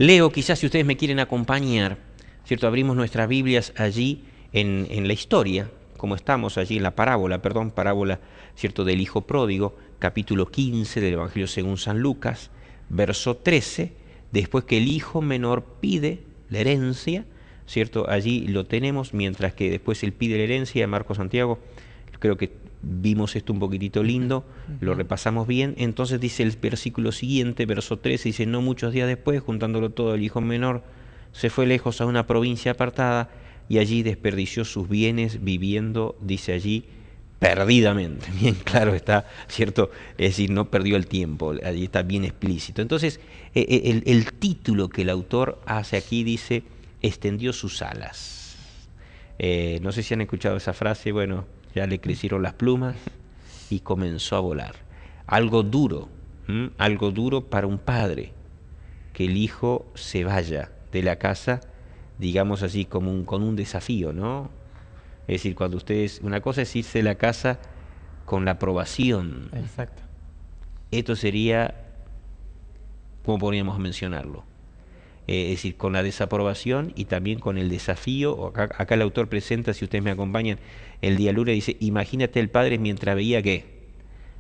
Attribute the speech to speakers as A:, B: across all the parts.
A: Leo, quizás si ustedes me quieren acompañar, ¿cierto? Abrimos nuestras Biblias allí en la historia, como estamos allí en la parábola, ¿cierto? Del Hijo Pródigo, capítulo 15 del Evangelio según San Lucas, verso 13, después que el hijo menor pide la herencia, ¿cierto? Allí lo tenemos, mientras que después él pide la herencia, Marcos, Santiago, creo que vimos esto un poquitito lindo, lo repasamos bien. Entonces dice el versículo siguiente, verso 13, dice: no muchos días después, juntándolo todo, el hijo menor se fue lejos a una provincia apartada y allí desperdició sus bienes viviendo, dice allí, perdidamente. Bien claro está, ¿cierto? Es decir, no perdió el tiempo, allí está bien explícito. Entonces, el título que el autor hace aquí dice: extendió sus alas. No sé si han escuchado esa frase. Bueno, ya le crecieron las plumas y comenzó a volar. Algo duro para un padre, que el hijo se vaya de la casa, digamos así, como con un desafío, ¿no? Es decir, cuando ustedes, una cosa es irse de la casa con la aprobación.
B: Exacto.
A: Esto sería, ¿cómo podríamos mencionarlo? Es decir, con la desaprobación y también con el desafío. Acá el autor presenta, si ustedes me acompañan, el día lunes, dice: imagínate el padre mientras veía que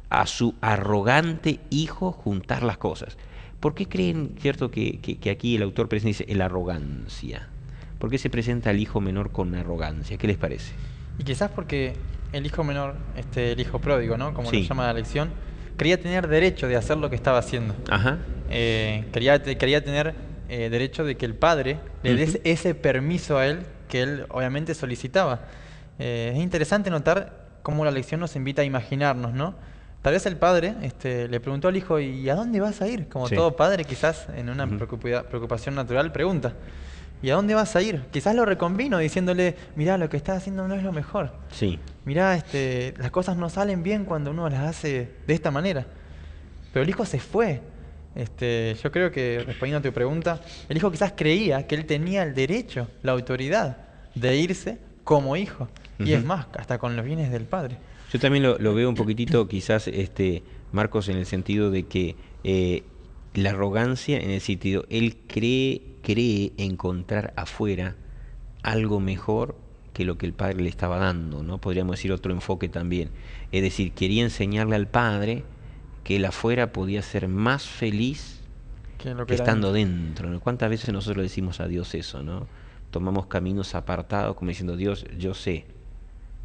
A: a su arrogante hijo juntar las cosas. ¿Por qué creen, cierto, que aquí el autor presenta, dice, la arrogancia? ¿Por qué se presenta al hijo menor con arrogancia? ¿Qué les parece?
B: Y quizás porque el hijo menor, el hijo pródigo, ¿no? Como lo
A: Sí.
B: llama la lección, quería tener derecho de hacer lo que estaba haciendo.
A: Ajá.
B: Quería tener derecho de que el padre le dé ese permiso a él que él obviamente solicitaba. Es interesante notar cómo la lección nos invita a imaginarnos, ¿no? Tal vez el padre le preguntó al hijo: ¿y a dónde vas a ir? Como
A: Sí.
B: todo padre, quizás en una preocupación natural, pregunta: ¿y a dónde vas a ir? Quizás lo reconvino diciéndole: mirá, lo que estás haciendo no es lo mejor.
A: Sí.
B: Mirá, las cosas no salen bien cuando uno las hace de esta manera. Pero el hijo se fue. Yo creo que, respondiendo a tu pregunta, el hijo quizás creía que él tenía el derecho, la autoridad de irse como hijo. Y es más, hasta con los bienes del padre.
A: Yo también lo veo un poquitito, quizás, Marcos, en el sentido de que la arrogancia, en el sentido, él cree encontrar afuera algo mejor que lo que el padre le estaba dando, ¿no? Podríamos decir otro enfoque también. Es decir, quería enseñarle al padre que él afuera podía ser más feliz
B: Que
A: que
B: era
A: estando
B: dentro.
A: dentro, ¿no? ¿Cuántas veces nosotros le decimos a Dios eso, ¿no? Tomamos caminos apartados como diciendo: Dios, yo sé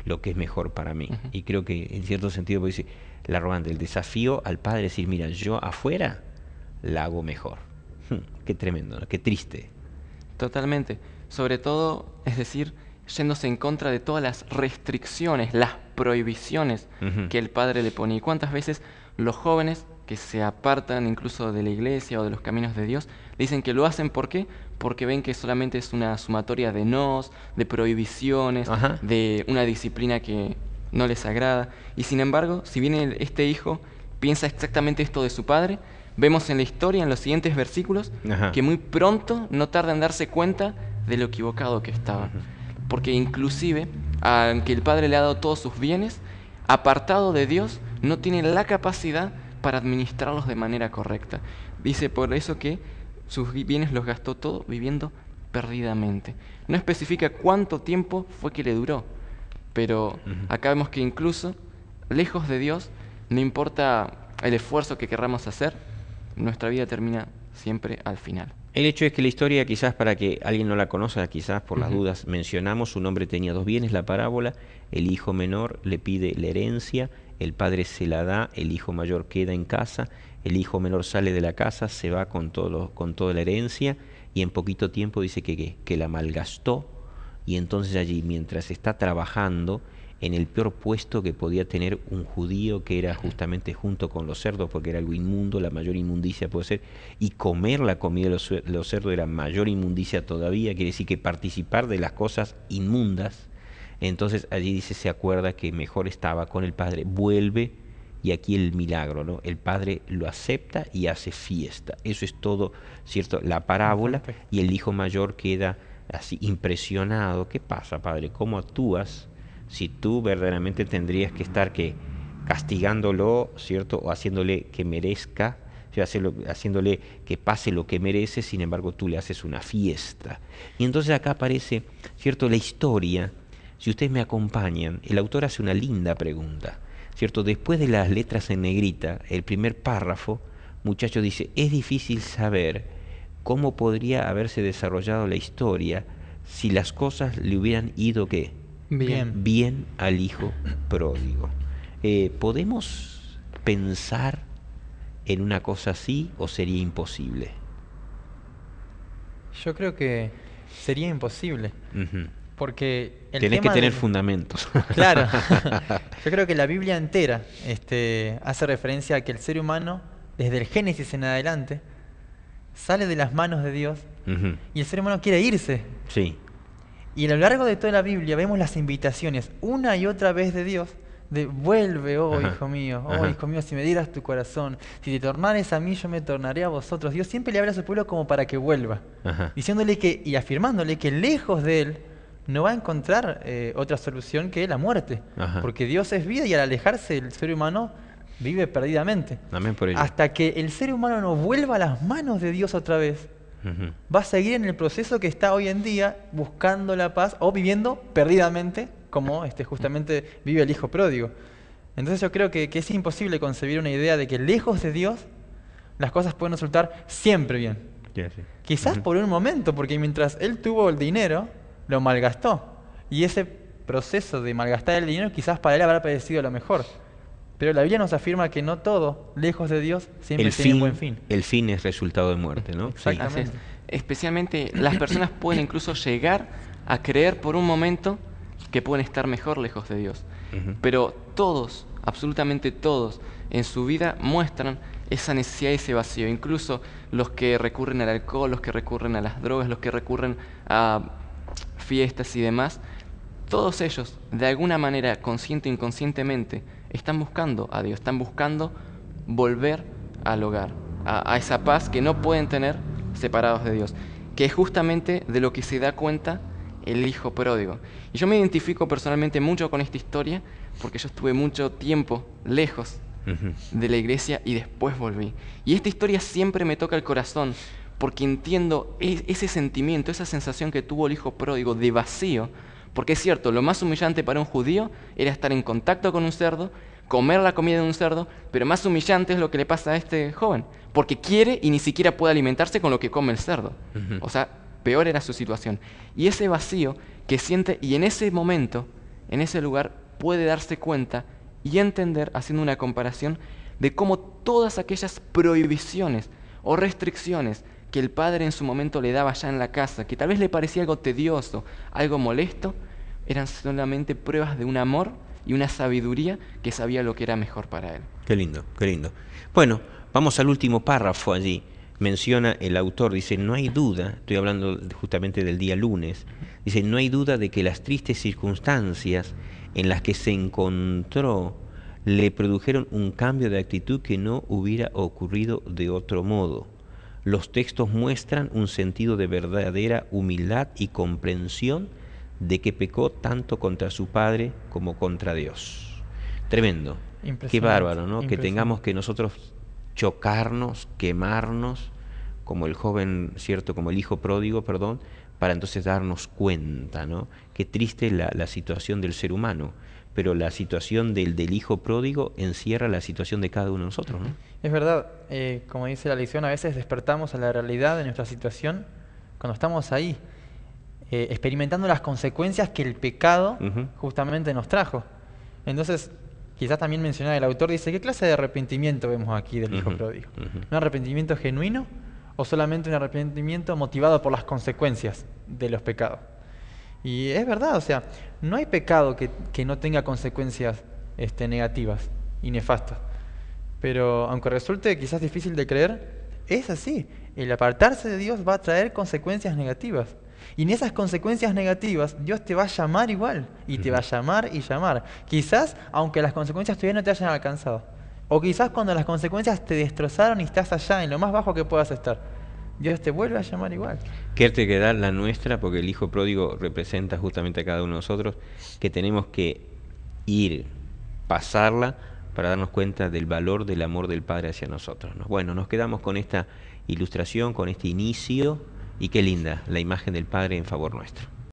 A: lo que es mejor para mí. Y creo que en cierto sentido puede decir la arrogante, el desafío al padre, decir: mira, yo afuera la hago mejor. Qué tremendo, ¿no? Qué triste.
C: Totalmente. Sobre todo, es decir, yéndose en contra de todas las restricciones, las prohibiciones que el padre le pone. ¿Y cuántas veces los jóvenes que se apartan incluso de la iglesia o de los caminos de Dios dicen que lo hacen? ¿Por qué? Porque ven que solamente es una sumatoria de nos, de prohibiciones,
A: Ajá.
C: de una disciplina que no les agrada. Y sin embargo, si bien este hijo piensa exactamente esto de su padre, vemos en la historia, en los siguientes versículos,
A: Ajá.
C: que muy pronto no tarda en darse cuenta de lo equivocado que estaba. Porque inclusive, aunque el padre le ha dado todos sus bienes, apartado de Dios, no tiene la capacidad para administrarlos de manera correcta. Dice por eso que sus bienes los gastó todo viviendo perdidamente. No especifica cuánto tiempo fue que le duró, pero acá vemos que incluso, lejos de Dios, no importa el esfuerzo que querramos hacer, nuestra vida termina siempre al final.
A: El hecho es que la historia, quizás para que alguien no la conozca, quizás por las dudas, mencionamos: un hombre tenía dos bienes, la parábola, el hijo menor le pide la herencia, el padre se la da, el hijo mayor queda en casa, el hijo menor sale de la casa, se va con toda la herencia, y en poquito tiempo dice que la malgastó, y entonces allí, mientras está trabajando en el peor puesto que podía tener un judío, que era justamente junto con los cerdos, porque era algo inmundo, la mayor inmundicia puede ser, y comer la comida de los cerdos era mayor inmundicia todavía, quiere decir que participar de las cosas inmundas. Entonces allí dice, se acuerda que mejor estaba con el padre, vuelve, y aquí el milagro, ¿no? El padre lo acepta y hace fiesta. Eso es todo, ¿cierto? La parábola, y el hijo mayor queda así impresionado. ¿Qué pasa, padre? ¿Cómo actúas si tú verdaderamente tendrías que estar castigándolo, ¿cierto? O haciéndole que merezca, o sea, haciéndole que pase lo que merece, sin embargo tú le haces una fiesta. Y entonces acá aparece, ¿cierto?, la historia. Si ustedes me acompañan, el autor hace una linda pregunta, ¿cierto? Después de las letras en negrita, el primer párrafo, muchacho dice, es difícil saber cómo podría haberse desarrollado la historia si las cosas le hubieran ido, ¿qué? Bien al hijo pródigo. ¿Podemos pensar en una cosa así o sería imposible?
B: Yo creo que sería imposible,
A: Ujú.
B: porque el
A: Tenés que
B: tema
A: tener
B: de-
A: fundamentos.
B: Claro, yo creo que la Biblia entera hace referencia a que el ser humano, desde el Génesis en adelante, sale de las manos de Dios
A: Ujú.
B: y el ser humano quiere irse.
A: Sí.
B: Y a lo largo de toda la Biblia vemos las invitaciones una y otra vez de Dios de vuelve, oh
A: Ajá.
B: hijo mío, oh
A: Ajá.
B: hijo mío, si me dieras tu corazón, si te tornares a mí, yo me tornaré a vosotros. Dios siempre le habla a su pueblo como para que vuelva,
A: Ajá.
B: diciéndole que y afirmándole que lejos de él no va a encontrar otra solución que la muerte,
A: Ajá.
B: porque Dios es vida y al alejarse el ser humano vive perdidamente.
A: Amén por ello.
B: Hasta que el ser humano no vuelva a las manos de Dios otra vez,
A: Ujú.
B: va a seguir en el proceso que está hoy en día buscando la paz o viviendo perdidamente como justamente vive el hijo pródigo. Entonces yo creo que es imposible concebir una idea de que lejos de Dios las cosas pueden resultar siempre bien.
A: Ya, sí.
B: Quizás
A: Ujú.
B: por un momento, porque mientras él tuvo el dinero, lo malgastó. Y ese proceso de malgastar el dinero quizás para él habrá parecido lo mejor. Pero la Biblia nos afirma que no todo, lejos de Dios, siempre
A: El
B: tiene un
A: fin,
B: buen fin.
A: el fin es resultado de muerte, ¿no? Sí.
B: Exactamente.
C: Así es. Especialmente las personas pueden incluso llegar a creer por un momento que pueden estar mejor lejos de Dios.
A: Ujú.
C: Pero todos, absolutamente todos, en su vida muestran esa necesidad y ese vacío. Incluso los que recurren al alcohol, los que recurren a las drogas, los que recurren a fiestas y demás, todos ellos, de alguna manera, consciente o inconscientemente, están buscando a Dios, están buscando volver al hogar, a esa paz que no pueden tener separados de Dios, que es justamente de lo que se da cuenta el hijo pródigo. Y yo me identifico personalmente mucho con esta historia porque yo estuve mucho tiempo lejos
A: Ujú.
C: de la iglesia y después volví. Y esta historia siempre me toca el corazón porque entiendo ese sentimiento, esa sensación que tuvo el hijo pródigo de vacío. Porque es cierto, lo más humillante para un judío era estar en contacto con un cerdo, comer la comida de un cerdo, pero más humillante es lo que le pasa a este joven, porque quiere y ni siquiera puede alimentarse con lo que come el cerdo.
A: Ujú.
C: O sea, peor era su situación. Y ese vacío que siente, y en ese momento, en ese lugar, puede darse cuenta y entender, haciendo una comparación, de cómo todas aquellas prohibiciones o restricciones que el padre en su momento le daba ya en la casa, que tal vez le parecía algo tedioso, algo molesto, eran solamente pruebas de un amor y una sabiduría que sabía lo que era mejor para él.
A: Qué lindo, qué lindo. Bueno, vamos al último párrafo allí. Menciona el autor, dice, no hay duda, estoy hablando justamente del día lunes, dice, no hay duda de que las tristes circunstancias en las que se encontró le produjeron un cambio de actitud que no hubiera ocurrido de otro modo. Los textos muestran un sentido de verdadera humildad y comprensión de que pecó tanto contra su padre como contra Dios. Tremendo. Qué
B: Impresionante,
A: bárbaro, ¿no? Que
B: impresionante.
A: tengamos que nosotros chocarnos, quemarnos, como el joven, ¿cierto? Como el hijo pródigo, perdón, para entonces darnos cuenta, ¿no? Qué triste la situación del ser humano, pero la situación del hijo pródigo encierra la situación de cada uno de nosotros, ¿no?
B: Es verdad, como dice la lección, a veces despertamos a la realidad de nuestra situación cuando estamos ahí, experimentando las consecuencias que el pecado
A: Ujú.
B: justamente nos trajo. Entonces, quizás también mencionar el autor, dice, ¿qué clase de arrepentimiento vemos aquí del hijo
A: Ujú,
B: pródigo?
A: ujú.
B: ¿Un arrepentimiento genuino o solamente un arrepentimiento motivado por las consecuencias de los pecados? Y es verdad, o sea, no hay pecado que no tenga consecuencias negativas y nefastas. Pero aunque resulte quizás difícil de creer, es así. El apartarse de Dios va a traer consecuencias negativas. Y en esas consecuencias negativas, Dios te va a llamar igual. Y te va a llamar y llamar. Quizás, aunque las consecuencias todavía no te hayan alcanzado. O quizás cuando las consecuencias te destrozaron y estás allá, en lo más bajo que puedas estar. Dios te vuelve a llamar igual.
A: Qué terquedad la nuestra, porque el hijo pródigo representa justamente a cada uno de nosotros, que tenemos que ir, pasarla, para darnos cuenta del valor del amor del Padre hacia nosotros, ¿no? Bueno, nos quedamos con esta ilustración, con este inicio, y qué linda la imagen del Padre en favor nuestro.